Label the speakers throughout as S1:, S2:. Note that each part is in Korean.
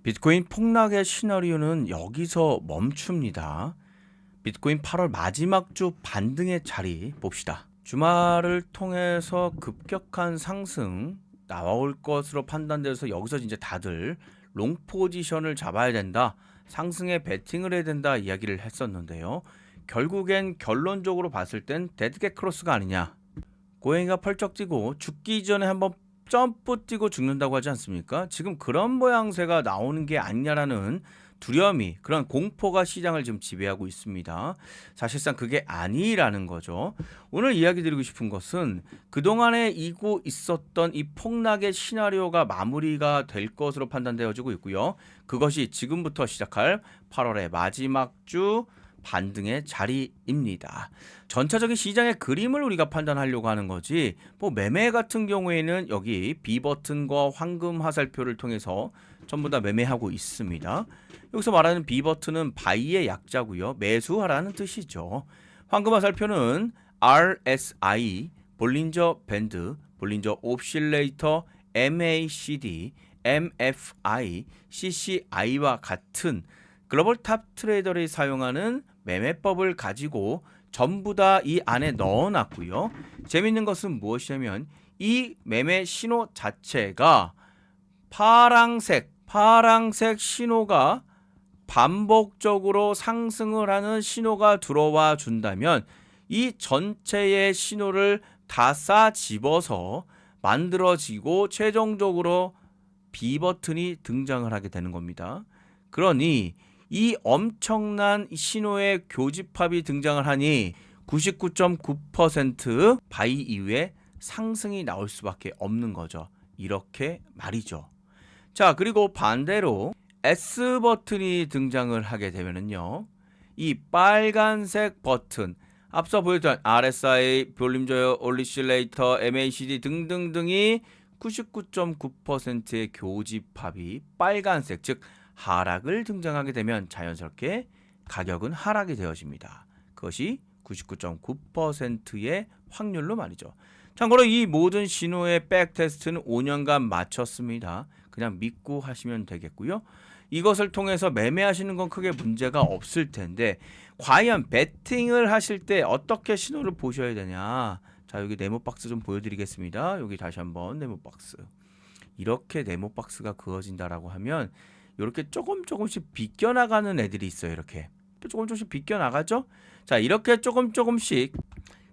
S1: 비트코인 폭락의 시나리오는 여기서 멈춥니다. 비트코인 8월 마지막 주 반등의 자리 봅시다. 주말을 통해서 급격한 상승 나올 것으로 판단돼서 여기서 이제 다들 롱 포지션을 잡아야 된다. 상승에 베팅을 해야 된다 이야기를 했었는데요. 결국엔 결론적으로 봤을 땐 데드캣 크로스가 아니냐. 고양이가 펄쩍 뛰고 죽기 전에 한번 점프 뛰고 죽는다고 하지 않습니까? 지금 그런 모양새가 나오는 게 아니냐라는 두려움이, 그런 공포가 시장을 지금 지배하고 있습니다. 사실상 그게 아니라는 거죠. 오늘 이야기 드리고 싶은 것은 그동안에 이고 있었던 이 폭락의 시나리오가 마무리가 될 것으로 판단되어지고 있고요. 그것이 지금부터 시작할 8월의 마지막 주 반등의 자리입니다. 전체적인 시장의 그림을 우리가 판단하려고 하는 거지, 뭐 매매 같은 경우에는 여기 B버튼과 황금 화살표를 통해서 전부 다 매매하고 있습니다. 여기서 말하는 B버튼은 바이의 약자고요. 매수하라는 뜻이죠. 황금 화살표는 RSI, 볼린저 밴드, 볼린저 오실레이터, MACD, MFI, CCI와 같은 글로벌 탑 트레이더들이 사용하는 매매법을 가지고 전부 다 이 안에 넣어놨고요. 재밌는 것은 무엇이냐면 이 매매 신호 자체가 파랑색 신호가 반복적으로 상승을 하는 신호가 들어와 준다면 이 전체의 신호를 다 싸집어서 만들어지고 최종적으로 B버튼이 등장을 하게 되는 겁니다. 그러니 이 엄청난 신호의 교집합이 등장을 하니 99.9% 바이 이후에 상승이 나올 수밖에 없는 거죠. 이렇게 말이죠. 자, 그리고 반대로 S버튼이 등장을 하게 되면은요, 이 빨간색 버튼, 앞서 보였던 RSI, 볼림저 올리실레이터, MACD 등등등이 99.9%의 교집합이 빨간색, 즉 하락을 등장하게 되면 자연스럽게 가격은 하락이 되어집니다. 그것이 99.9%의 확률로 말이죠. 참고로 이 모든 신호의 백테스트는 5년간 마쳤습니다. 그냥 믿고 하시면 되겠고요. 이것을 통해서 매매하시는 건 크게 문제가 없을 텐데, 과연 베팅을 하실 때 어떻게 신호를 보셔야 되냐. 자, 여기 네모박스 좀 보여드리겠습니다. 여기 다시 한번 네모박스. 이렇게 네모박스가 그어진다라고 하면 이렇게 조금씩 비껴나가는 애들이 있어요. 이렇게 조금씩 비껴나가죠. 자, 이렇게 조금씩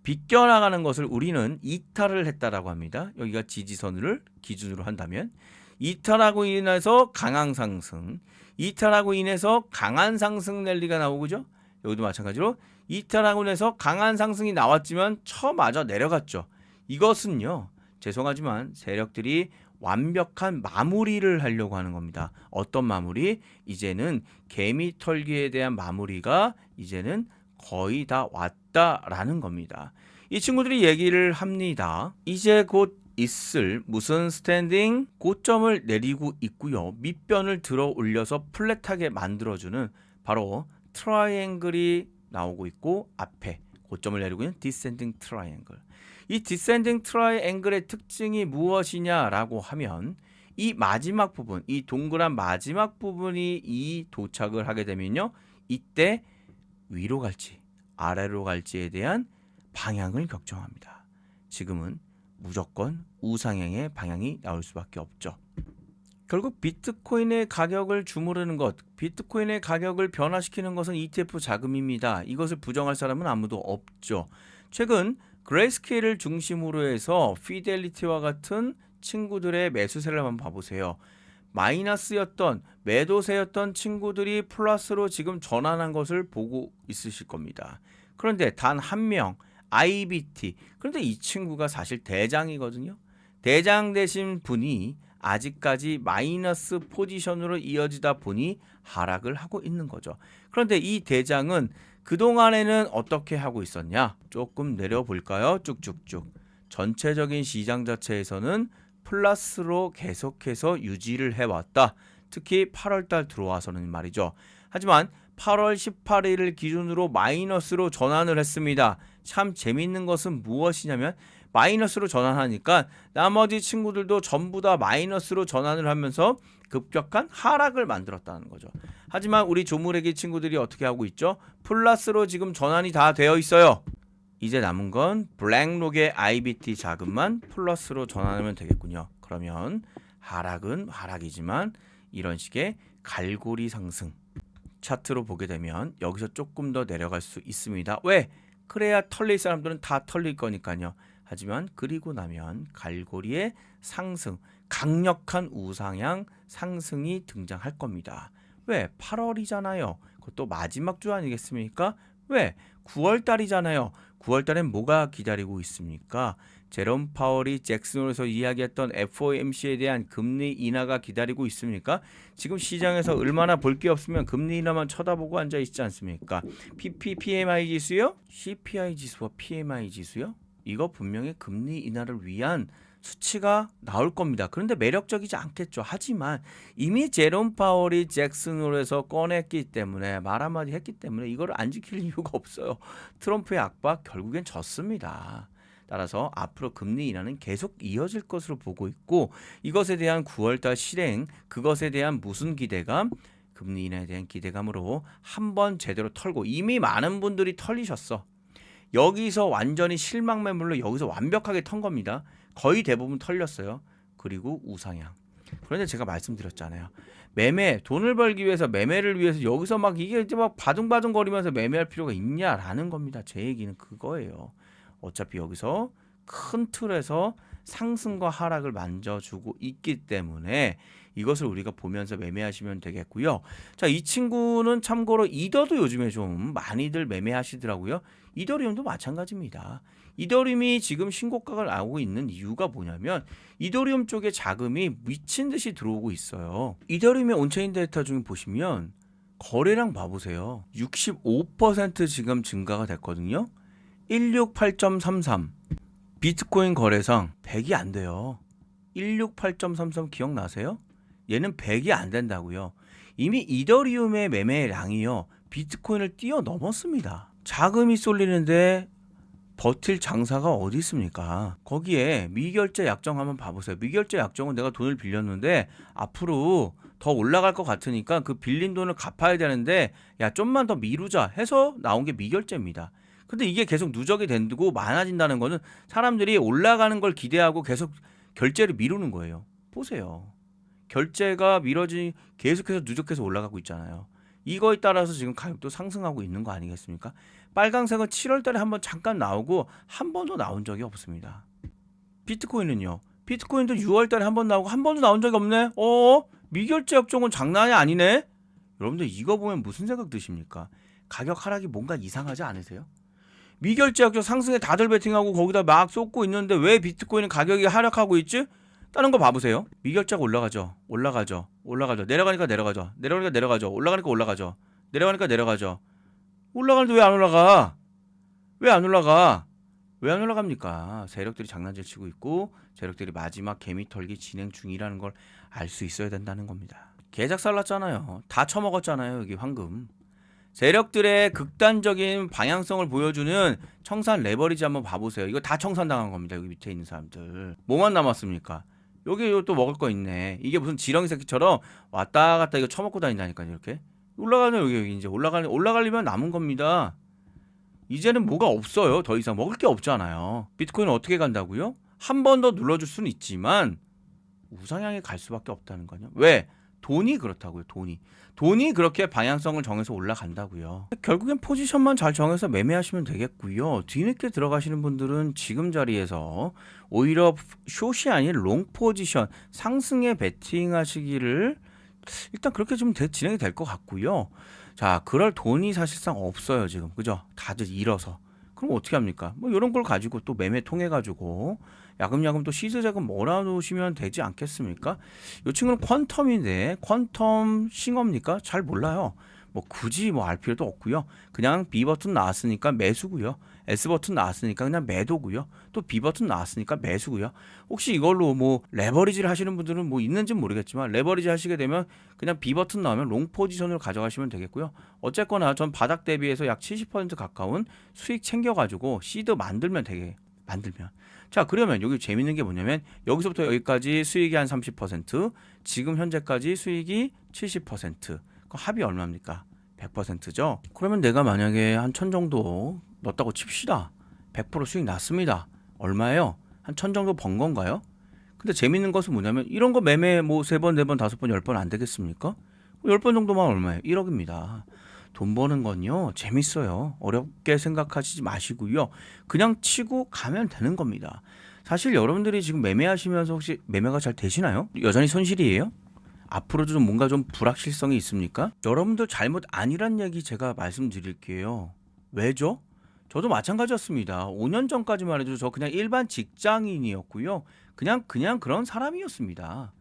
S1: 비껴나가는 것을 우리는 이탈을 했다라고 합니다. 여기가 지지선을 기준으로 한다면 이탈하고 인해서 강한 상승, 이탈하고 인해서 강한 상승 랠리가 나오고죠. 여기도 마찬가지로 이탈하고 인해서 강한 상승이 나왔지만 쳐마저 내려갔죠. 이것은요, 죄송하지만 세력들이 완벽한 마무리를 하려고 하는 겁니다. 어떤 마무리? 이제는 개미 털기에 대한 마무리가 이제는 거의 다 왔다라는 겁니다. 이 친구들이 얘기를 합니다. 이제 곧 있을 무슨 스탠딩 고점을 내리고 있고요. 밑변을 들어 올려서 플랫하게 만들어주는 바로 트라이앵글이 나오고 있고, 앞에 고점을 내리고 있는 디센딩 트라이앵글. 이 디센딩 트라이앵글의 특징이 무엇이냐라고 하면 이 마지막 부분, 이 동그란 마지막 부분이 이 도착을 하게 되면요, 이때 위로 갈지 아래로 갈지에 대한 방향을 결정합니다. 지금은 무조건 우상향의 방향이 나올 수밖에 없죠. 결국 비트코인의 가격을 주무르는 것, 비트코인의 가격을 변화시키는 것은 ETF 자금입니다. 이것을 부정할 사람은 아무도 없죠. 최근 그레이스케일을 중심으로 해서 피델리티와 같은 친구들의 매수세를 한번 봐보세요. 마이너스였던 매도세였던 친구들이 플러스로 지금 전환한 것을 보고 있으실 겁니다. 그런데 단 한 명, IBT. 그런데 이 친구가 사실 대장이거든요. 대장 되신 분이 아직까지 마이너스 포지션으로 이어지다 보니 하락을 하고 있는 거죠. 그런데 이 대장은 그동안에는 어떻게 하고 있었냐? 조금 내려볼까요? 쭉쭉쭉. 전체적인 시장 자체에서는 플러스로 계속해서 유지를 해왔다. 특히 8월달 들어와서는 말이죠. 하지만 8월 18일을 기준으로 마이너스로 전환을 했습니다. 참 재밌는 것은 무엇이냐면 마이너스로 전환하니까 나머지 친구들도 전부 다 마이너스로 전환을 하면서 급격한 하락을 만들었다는 거죠. 하지만 우리 조물애기 친구들이 어떻게 하고 있죠? 플러스로 지금 전환이 다 되어 있어요. 이제 남은 건 블랙록의 IBT 자금만 플러스로 전환하면 되겠군요. 그러면 하락은 하락이지만 이런 식의 갈고리 상승 차트로 보게 되면 여기서 조금 더 내려갈 수 있습니다. 왜? 그래야 털릴 사람들은 다 털릴 거니까요. 하지만 그리고 나면 갈고리의 상승, 강력한 우상향 상승이 등장할 겁니다. 왜? 8월이잖아요. 그것도 마지막 주 아니겠습니까? 왜? 9월 달이잖아요. 9월 달엔 뭐가 기다리고 있습니까? 제롬 파월이 잭슨홀에서 이야기했던 FOMC에 대한 금리 인하가 기다리고 있습니까? 지금 시장에서 얼마나 볼 게 없으면 금리 인하만 쳐다보고 앉아 있지 않습니까? PMI 지수요? CPI 지수와 PMI 지수요? 이거 분명히 금리 인하를 위한 수치가 나올 겁니다. 그런데 매력적이지 않겠죠. 하지만 이미 제롬 파월이 잭슨홀에서 꺼냈기 때문에 말 한마디 했기 때문에 이걸 안 지킬 이유가 없어요. 트럼프의 압박 결국엔 졌습니다. 따라서 앞으로 금리 인하는 계속 이어질 것으로 보고 있고 이것에 대한 9월달 실행, 그것에 대한 무슨 기대감? 금리 인하에 대한 기대감으로 한번 제대로 털고 이미 많은 분들이 털리셨어. 여기서 완전히 실망 매물로 여기서 완벽하게 턴 겁니다. 거의 대부분 털렸어요. 그리고 우상향. 그런데 제가 말씀드렸잖아요. 매매, 돈을 벌기 위해서 매매를 위해서 여기서 막 이게 이제 막 바둥바둥 거리면서 매매할 필요가 있냐라는 겁니다. 제 얘기는 그거예요. 어차피 여기서 큰 틀에서 상승과 하락을 만져주고 있기 때문에 이것을 우리가 보면서 매매하시면 되겠고요. 자, 이 친구는 참고로 이더도 요즘에 좀 많이들 매매하시더라고요. 이더리움도 마찬가지입니다. 이더리움이 지금 신고가가 나오고 있는 이유가 뭐냐면 이더리움 쪽에 자금이 미친 듯이 들어오고 있어요. 이더리움의 온체인 데이터 중에 보시면 거래량 봐보세요. 65% 지금 증가가 됐거든요. 168.33 비트코인 거래상 100이 안 돼요. 168.33 기억나세요? 얘는 100이 안 된다고요. 이미 이더리움의 매매량이요. 비트코인을 뛰어넘었습니다. 자금이 쏠리는데 버틸 장사가 어디 있습니까? 거기에 미결제 약정 한번 봐보세요. 미결제 약정은 내가 돈을 빌렸는데 앞으로 더 올라갈 것 같으니까 그 빌린 돈을 갚아야 되는데 야 좀만 더 미루자 해서 나온 게 미결제입니다. 근데 이게 계속 누적이 된다고 많아진다는 거는 사람들이 올라가는 걸 기대하고 계속 결제를 미루는 거예요. 보세요. 결제가 계속해서 누적해서 올라가고 있잖아요. 이거에 따라서 지금 가격도 상승하고 있는 거 아니겠습니까? 빨강색은 7월 달에 한번 잠깐 나오고 한 번도 나온 적이 없습니다. 비트코인은요. 비트코인도 6월 달에 한번 나오고 한 번도 나온 적이 없네. 미결제 약정은 장난이 아니네. 여러분들 이거 보면 무슨 생각 드십니까? 가격 하락이 뭔가 이상하지 않으세요? 미결제 약정 상승에 다들 베팅하고 거기다 막 쏟고 있는데 왜 비트코인은 가격이 하락하고 있지? 다른 거 봐보세요. 미결제가 올라가죠. 내려가니까 내려가죠. 내려가니까 내려가죠. 올라가니까 올라가죠. 내려가니까 내려가죠. 올라가는데 왜 안 올라가? 왜 안 올라가? 왜 안 올라갑니까? 세력들이 장난질 치고 있고 세력들이 마지막 개미 털기 진행 중이라는 걸 알 수 있어야 된다는 겁니다. 개작살 났잖아요. 다 처먹었잖아요. 여기 황금. 세력들의 극단적인 방향성을 보여주는 청산 레버리지 한번 봐보세요. 이거 다 청산당한 겁니다. 여기 밑에 있는 사람들. 뭐만 남았습니까? 여기 또 먹을 거 있네. 이게 무슨 지렁이 새끼처럼 왔다 갔다 이거 처먹고 다닌다니까요. 이렇게. 올라가는 여기 이제 올라가려면 남은 겁니다. 이제는 뭐가 없어요. 더 이상 먹을 게 없잖아요. 비트코인은 어떻게 간다고요? 한 번 더 눌러줄 수는 있지만 우상향에 갈 수밖에 없다는 거냐. 왜? 돈이 그렇다고요. 돈이 그렇게 방향성을 정해서 올라간다고요. 결국엔 포지션만 잘 정해서 매매하시면 되겠고요. 뒤늦게 들어가시는 분들은 지금 자리에서 오히려 숏이 아닌 롱 포지션 상승에 베팅하시기를 일단 그렇게 좀 진행이 될 것 같고요. 자, 그럴 돈이 사실상 없어요 지금. 그죠? 다들 잃어서. 그럼 어떻게 합니까? 뭐 이런 걸 가지고 또 매매 통해 가지고 야금야금 또 시드 자금 몰아놓으시면 되지 않겠습니까? 이 친구는 퀀텀인데 퀀텀 싱어입니까? 잘 몰라요. 뭐 굳이 뭐 알 필요도 없고요. 그냥 B 버튼 나왔으니까 매수고요. S 버튼 나왔으니까 그냥 매도고요. 또 B 버튼 나왔으니까 매수고요. 혹시 이걸로 뭐 레버리지를 하시는 분들은 뭐 있는지는 모르겠지만 레버리지 하시게 되면 그냥 B 버튼 나오면 롱 포지션으로 가져가시면 되겠고요. 어쨌거나 전 바닥 대비해서 약 70% 가까운 수익 챙겨가지고 시드 만들면 자, 그러면 여기 재밌는 게 뭐냐면 여기서부터 여기까지 수익이 한 30%, 지금 현재까지 수익이 70%. 그 합이 얼마입니까? 100%죠. 그러면 내가 만약에 한 1000 정도 넣었다고 칩시다. 100% 수익 났습니다. 얼마예요? 한 1000 정도 번 건가요? 근데 재밌는 것은 뭐냐면 이런 거 매매 뭐 3번, 4번, 5번, 10번 안 되겠습니까? 10번 정도만 얼마예요? 1억입니다. 돈 버는 건요, 재밌어요. 어렵게 생각하시지 마시고요. 그냥 치고 가면 되는 겁니다. 사실 여러분들이 지금 매매하시면서 혹시 매매가 잘 되시나요? 여전히 손실이에요? 앞으로도 좀 뭔가 좀 불확실성이 있습니까? 여러분들 잘못 아니란 얘기 제가 말씀드릴게요. 왜죠? 저도 마찬가지였습니다. 5년 전까지만 해도 저 그냥 일반 직장인이었고요. 그냥 그런 사람이었습니다.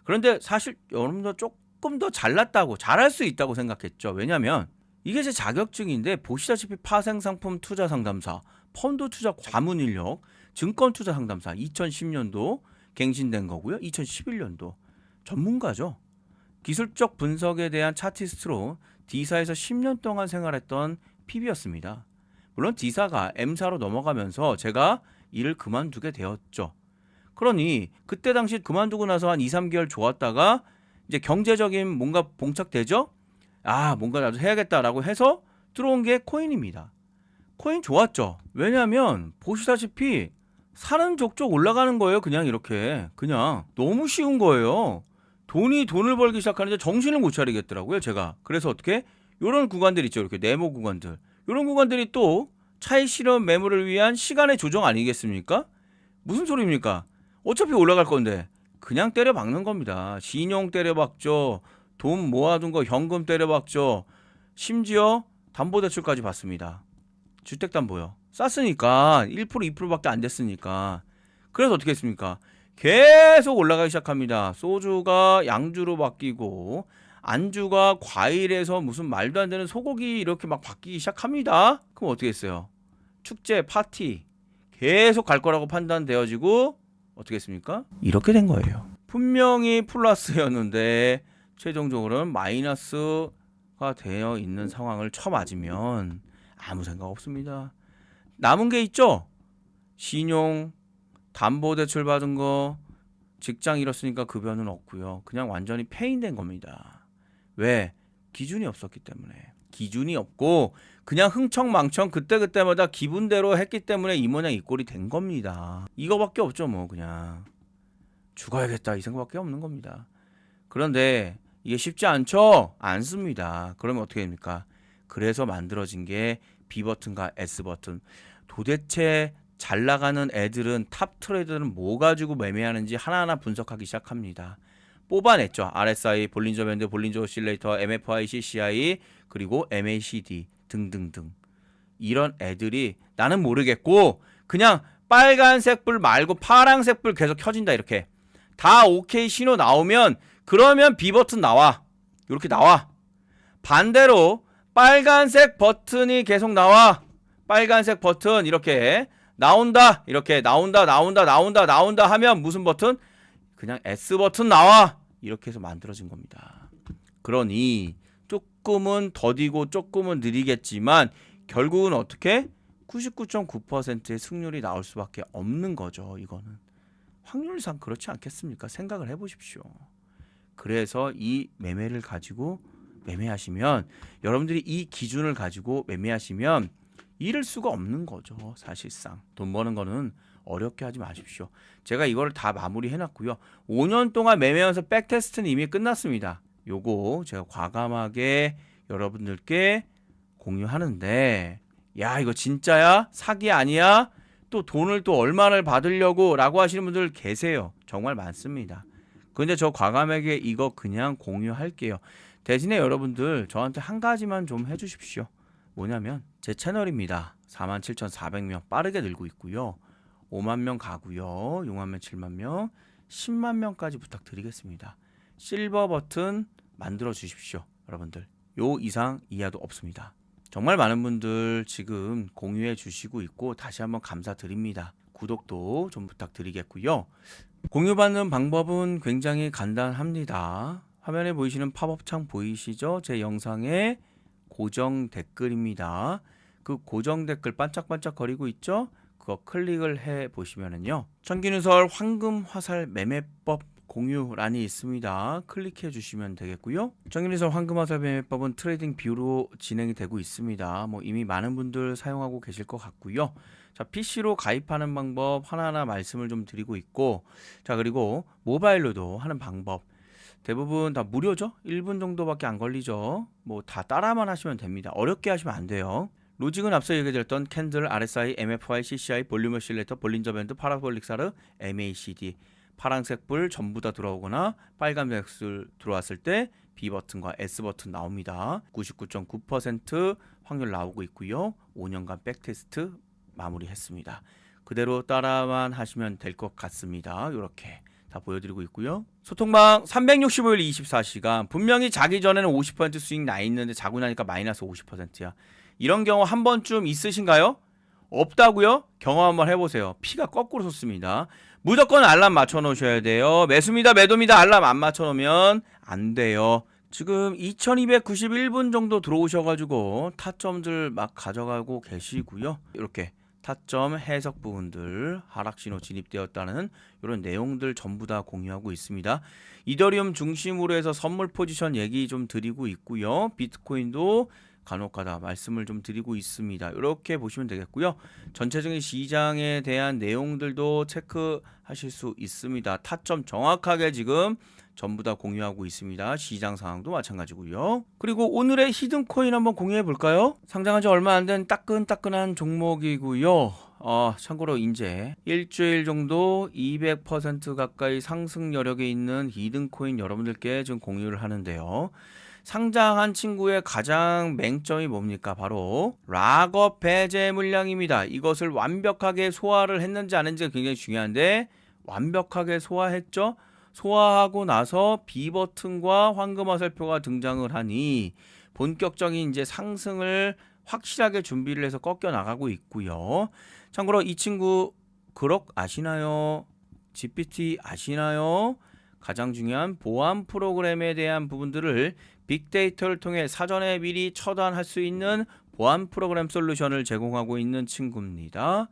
S1: 그런데 사실 여러분들 조금 더 잘났다고, 잘할 수 있다고 생각했죠. 왜냐면 이게 제 자격증인데 보시다시피 파생상품 투자 상담사, 펀드 투자 자문 인력, 증권 투자 상담사 2010년도 갱신된 거고요. 2011년도 전문가죠. 기술적 분석에 대한 차티스트로 D사에서 10년 동안 생활했던 PB였습니다. 물론 D사가 M사로 넘어가면서 제가 일을 그만두게 되었죠. 그러니 그때 당시 그만두고 나서 한 2, 3개월 좋았다가 이제 경제적인 뭔가 봉착되죠? 아, 뭔가 나도 해야겠다라고 해서 들어온 게 코인입니다. 코인 좋았죠? 왜냐하면 보시다시피 사는 족족 올라가는 거예요. 그냥 이렇게. 그냥 너무 쉬운 거예요. 돈을 벌기 시작하는데 정신을 못 차리겠더라고요, 제가. 그래서 어떻게? 요런 구간들 있죠. 이렇게 네모 구간들. 요런 구간들이 또 차익 실현 매물을 위한 시간의 조정 아니겠습니까? 무슨 소리입니까? 어차피 올라갈 건데 그냥 때려 박는 겁니다. 신용 때려 박죠. 돈 모아둔 거 현금 때려 박죠. 심지어 담보대출까지 받습니다. 주택담보요. 쌌으니까 1% 2%밖에 안 됐으니까. 그래서 어떻게 했습니까? 계속 올라가기 시작합니다. 소주가 양주로 바뀌고 안주가 과일에서 무슨 말도 안 되는 소고기 이렇게 막 바뀌기 시작합니다. 그럼 어떻게 했어요? 축제, 파티 계속 갈 거라고 판단되어지고 어떻게 했습니까? 이렇게 된 거예요. 분명히 플러스였는데 최종적으로는 마이너스가 되어 있는 상황을 쳐맞으면 아무 생각 없습니다. 남은 게 있죠? 신용, 담보대출 받은 거, 직장 잃었으니까 급여는 없고요. 그냥 완전히 폐인된 겁니다. 왜? 기준이 없었기 때문에. 기준이 없고 그냥 흥청망청 그때그때마다 기분대로 했기 때문에 이 모양 이 꼴이 된 겁니다. 이거밖에 없죠. 뭐 그냥 죽어야겠다 이 생각밖에 없는 겁니다. 그런데 이게 쉽지 않죠? 않습니다. 그러면 어떻게 됩니까? 그래서 만들어진 게 B버튼과 S버튼. 도대체 잘 나가는 애들은, 탑 트레이더는 뭐 가지고 매매하는지 하나하나 분석하기 시작합니다. 뽑아냈죠. RSI, 볼린저 밴드, 볼린저 오실레이터, MFI, CCI, 그리고 MACD 등등등. 이런 애들이 나는 모르겠고 그냥 빨간색 불 말고 파란색 불 계속 켜진다. 이렇게 다 OK 신호 나오면 그러면 B버튼 나와. 이렇게 나와. 반대로 빨간색 버튼이 계속 나와. 빨간색 버튼 이렇게 나온다. 이렇게 나온다 하면 무슨 버튼? 그냥 S버튼 나와. 이렇게 해서 만들어진 겁니다. 그러니 조금은 더디고 조금은 느리겠지만 결국은 어떻게? 99.9%의 승률이 나올 수밖에 없는 거죠. 이거는 확률상 그렇지 않겠습니까? 생각을 해보십시오. 그래서 이 매매를 가지고 매매하시면, 여러분들이 이 기준을 가지고 매매하시면 잃을 수가 없는 거죠. 사실상 돈 버는 거는 어렵게 하지 마십시오. 제가 이거를 다 마무리 해놨고요. 5년 동안 매매하면서 백테스트는 이미 끝났습니다. 요거 제가 과감하게 여러분들께 공유하는데, 야 이거 진짜야? 사기 아니야? 또 돈을 또 얼마를 받으려고 라고 하시는 분들 계세요. 정말 많습니다. 근데 저 과감하게 이거 그냥 공유할게요. 대신에 여러분들 저한테 한 가지만 좀 해주십시오. 뭐냐면 제 채널입니다. 47,400명 빠르게 늘고 있고요. 5만 명 가고요. 6만 명, 7만 명, 10만 명까지 부탁드리겠습니다. 실버 버튼 만들어 주십시오. 여러분들 요 이상 이하도 없습니다. 정말 많은 분들 지금 공유해 주시고 있고 다시 한번 감사드립니다. 구독도 좀 부탁드리겠고요. 공유받는 방법은 굉장히 간단합니다. 화면에 보이시는 팝업창 보이시죠? 제 영상에 고정 댓글입니다. 그 고정 댓글 반짝반짝 거리고 있죠? 그거 클릭을 해 보시면은요. 정기누설 황금 화살 매매법 공유란이 있습니다. 클릭해 주시면 되겠고요. 정기누설 황금 화살 매매법은 트레이딩 뷰로 진행이 되고 있습니다. 뭐 이미 많은 분들 사용하고 계실 것 같고요. 자, PC로 가입하는 방법 하나하나 말씀을 좀 드리고 있고, 자, 그리고 모바일로도 하는 방법 대부분 다 무료죠? 1분 정도밖에 안 걸리죠? 뭐 다 따라만 하시면 됩니다. 어렵게 하시면 안 돼요. 로직은 앞서 얘기드렸던 캔들, RSI, MFI, CCI, 볼륨 오실레이터, 볼린저 밴드, 파라볼릭 사르, MACD 파란색 불 전부 다 들어오거나 빨간색 불 들어왔을 때 B 버튼과 S 버튼 나옵니다. 99.9% 확률 나오고 있고요. 5년간 백테스트 마무리했습니다. 그대로 따라만 하시면 될 것 같습니다. 이렇게 다 보여드리고 있고요. 소통방 365일 24시간 분명히 자기 전에는 50% 수익 나 있는데 자고 나니까 마이너스 50%야. 이런 경우 한 번쯤 있으신가요? 없다고요? 경험 한번 해보세요. 피가 거꾸로 솟습니다. 무조건 알람 맞춰 놓으셔야 돼요. 매수입니다, 매도입니다. 알람 안 맞춰 놓으면 안 돼요. 지금 2291분 정도 들어오셔가지고 타점들 막 가져가고 계시고요. 이렇게 타점 해석 부분들 하락신호 진입되었다는 이런 내용들 전부 다 공유하고 있습니다. 이더리움 중심으로 해서 선물 포지션 얘기 좀 드리고 있고요. 비트코인도 간혹가다 말씀을 좀 드리고 있습니다. 이렇게 보시면 되겠고요. 전체적인 시장에 대한 내용들도 체크하실 수 있습니다. 타점 정확하게 지금 전부 다 공유하고 있습니다. 시장 상황도 마찬가지고요. 그리고 오늘의 히든코인 한번 공유해 볼까요? 상장한 지 얼마 안 된 따끈따끈한 종목이고요. 참고로 이제 일주일 정도 200% 가까이 상승 여력에 있는 히든코인 여러분들께 좀 공유를 하는데요. 상장한 친구의 가장 맹점이 뭡니까? 바로 락업 배제 물량입니다. 이것을 완벽하게 소화를 했는지 안 했는지가 굉장히 중요한데 완벽하게 소화했죠? 소화하고 나서 B 버튼과 황금 화살표가 등장을 하니 본격적인 이제 상승을 확실하게 준비를 해서 꺾여 나가고 있고요. 참고로 이 친구 그럭 아시나요? GPT 아시나요? 가장 중요한 보안 프로그램에 대한 부분들을 빅데이터를 통해 사전에 미리 처단할 수 있는 보안 프로그램 솔루션을 제공하고 있는 친구입니다.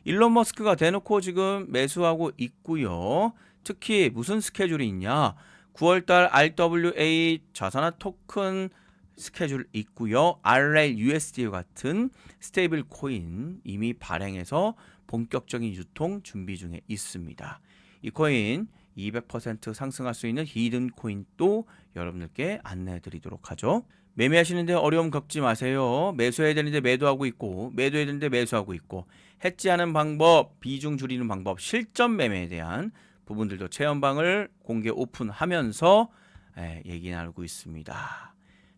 S1: 일론 머스크가 대놓고 지금 매수하고 있고요. 특히 무슨 스케줄이 있냐? 9월달 RWA 자산화 토큰 스케줄 있고요. RLUSD 같은 스테이블 코인 이미 발행해서 본격적인 유통 준비 중에 있습니다. 이 코인 200% 상승할 수 있는 히든 코인도 여러분들께 안내해 드리도록 하죠. 매매하시는데 어려움 겪지 마세요. 매수해야 되는데 매도하고 있고 매도해야 되는데 매수하고 있고 해지하는 방법, 비중 줄이는 방법, 실전 매매에 대한 부분들도 체험방을 공개 오픈하면서 얘기 나누고 있습니다.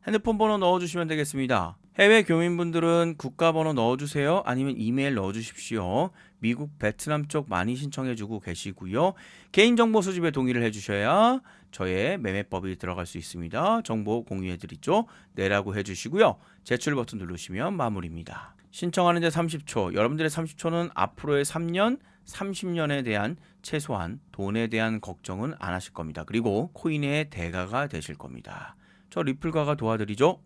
S1: 핸드폰 번호 넣어주시면 되겠습니다. 해외 교민분들은 국가번호 넣어주세요. 아니면 이메일 넣어주십시오. 미국, 베트남 쪽 많이 신청해주고 계시고요. 개인정보 수집에 동의를 해주셔야 저의 매매법이 들어갈 수 있습니다. 정보 공유해드리죠. 네라고 해주시고요. 제출 버튼 누르시면 마무리입니다. 신청하는데 30초. 여러분들의 30초는 앞으로의 3년, 30년에 대한 최소한 돈에 대한 걱정은 안 하실 겁니다. 그리고 코인의 대가가 되실 겁니다. 저 리플가가 도와드리죠.